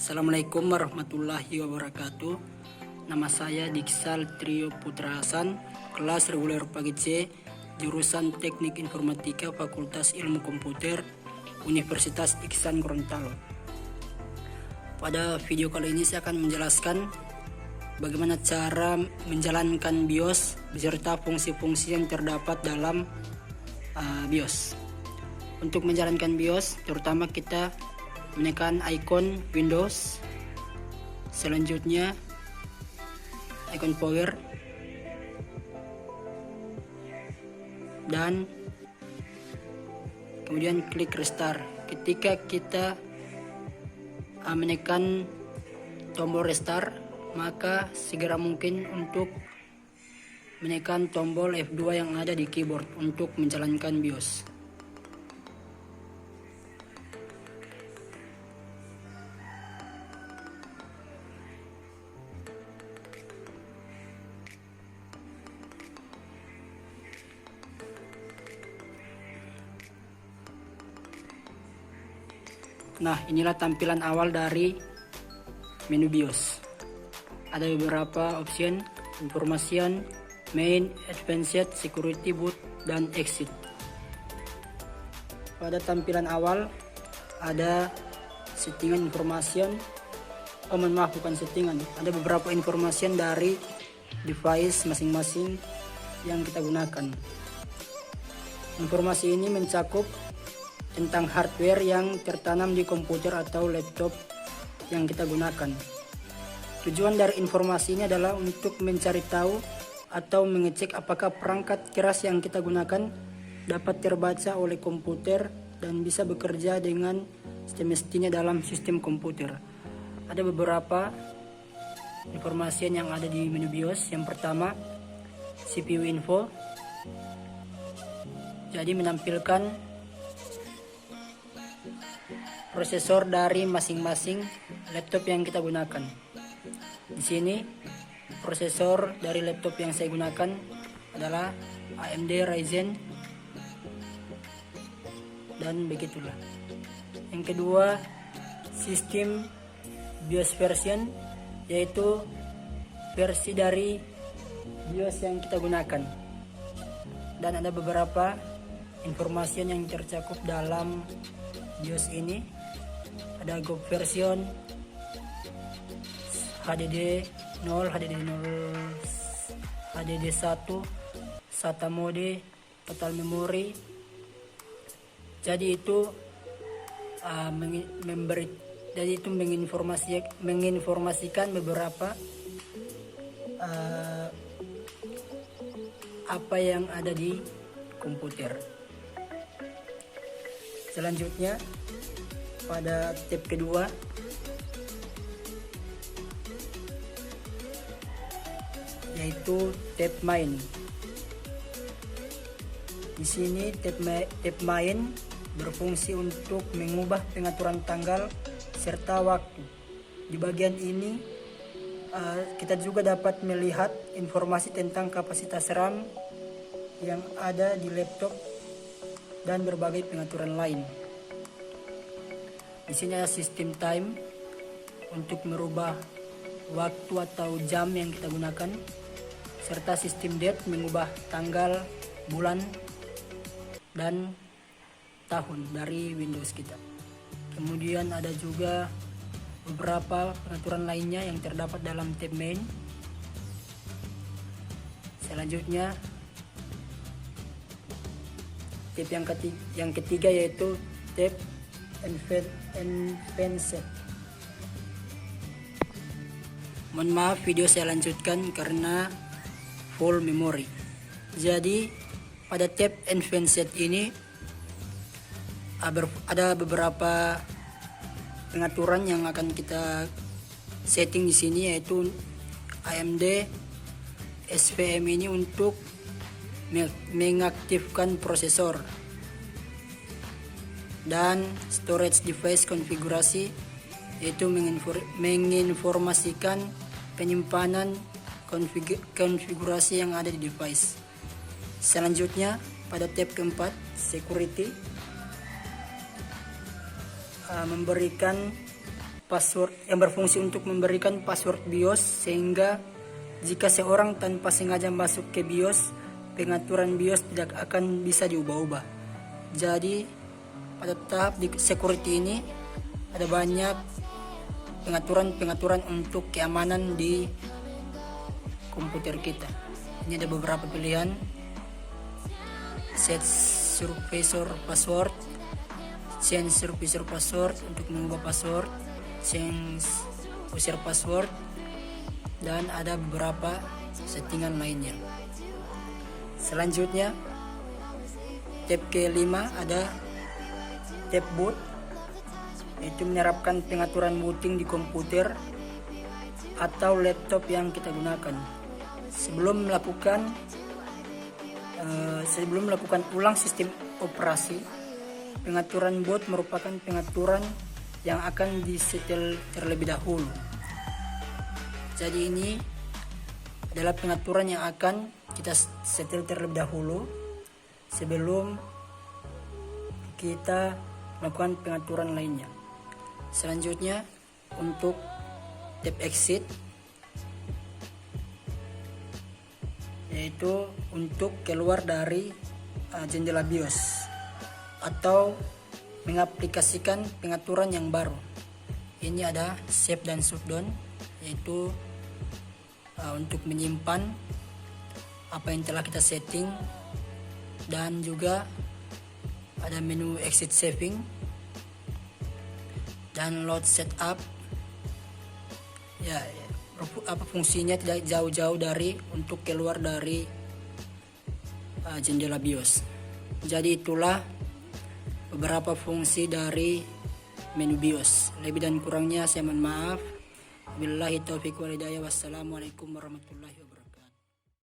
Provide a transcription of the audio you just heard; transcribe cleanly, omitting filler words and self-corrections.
Assalamualaikum warahmatullahi wabarakatuh. Nama saya Diksal Trio Putra Hasan, kelas reguler pagi C, jurusan Teknik Informatika Fakultas Ilmu Komputer, Universitas Ihsan Gorontalo. Pada video kali ini saya akan menjelaskan bagaimana cara menjalankan BIOS beserta fungsi-fungsi yang terdapat dalam BIOS. Untuk menjalankan BIOS, terutama kita menekan ikon Windows, selanjutnya ikon power, dan kemudian klik restart. Ketika kita menekan tombol restart, maka segera mungkin untuk menekan tombol F2 yang ada di keyboard untuk menjalankan BIOS. Nah, inilah tampilan awal dari menu BIOS. Ada beberapa option: information, main, advanced, security, boot, dan exit. Pada tampilan awal ada settingan information. Bukan settingan. Ada beberapa information dari device masing-masing yang kita gunakan. Informasi ini mencakup tentang hardware yang tertanam di komputer atau laptop yang kita gunakan. Tujuan dari informasi ini adalah untuk mencari tahu atau mengecek apakah perangkat keras yang kita gunakan dapat terbaca oleh komputer dan bisa bekerja dengan semestinya dalam sistem komputer. Ada beberapa informasi yang ada di menu BIOS. Yang pertama, CPU info. Jadi menampilkan prosesor dari masing-masing laptop yang kita gunakan. Di sini prosesor dari laptop yang saya gunakan adalah AMD Ryzen, dan begitulah. Yang kedua, sistem BIOS version, yaitu versi dari BIOS yang kita gunakan. Dan ada beberapa informasi yang tercakup dalam BIOS ini. Ada GOG version, HDD 0, HDD 0, HDD 1, SATA mode, total memory. Jadi itu menginformasikan beberapa apa yang ada di komputer. Selanjutnya pada tab kedua, yaitu tab main. Di sini tab main berfungsi untuk mengubah pengaturan tanggal serta waktu. Di bagian ini kita juga dapat melihat informasi tentang kapasitas RAM yang ada di laptop dan berbagai pengaturan lain. Di sini ada sistem time untuk merubah waktu atau jam yang kita gunakan, serta sistem date mengubah tanggal, bulan, dan tahun dari Windows kita. Kemudian ada juga beberapa pengaturan lainnya yang terdapat dalam tab main. Selanjutnya tab yang ketiga yaitu tab advanced. Mohon maaf, video saya lanjutkan karena full memory. Jadi pada tab advanced ini ada beberapa pengaturan yang akan kita setting di sini, yaitu AMD SVM ini untuk mengaktifkan prosesor, dan storage device konfigurasi, yaitu menginformasikan penyimpanan konfigurasi yang ada di device. Selanjutnya pada tab keempat, security, memberikan password yang berfungsi untuk memberikan password BIOS, sehingga jika seorang tanpa sengaja masuk ke BIOS, pengaturan BIOS tidak akan bisa diubah-ubah. Jadi pada tahap di security ini ada banyak pengaturan untuk keamanan di komputer kita. Ini ada beberapa pilihan: set supervisor password, change supervisor password untuk mengubah password, change user password, dan ada beberapa settingan lainnya. Selanjutnya tab ke-5 ada tab boot, yaitu menerapkan pengaturan booting di komputer atau laptop yang kita gunakan. Sebelum melakukan ulang sistem operasi, pengaturan boot merupakan pengaturan yang akan disetel terlebih dahulu. Jadi ini adalah pengaturan yang akan kita setel terlebih dahulu sebelum kita melakukan pengaturan lainnya. Selanjutnya untuk tab exit, yaitu untuk keluar dari jendela BIOS atau mengaplikasikan pengaturan yang baru. Ini ada save dan shutdown, yaitu untuk menyimpan apa yang telah kita setting, dan juga ada menu exit saving dan load setup. Apa fungsinya tidak jauh-jauh dari untuk keluar dari jendela BIOS. Jadi itulah beberapa fungsi dari menu BIOS. Lebih dan kurangnya saya mohon maaf. Billahi taufiq wal hidayah. Wassalamualaikum warahmatullahi wabarakatuh.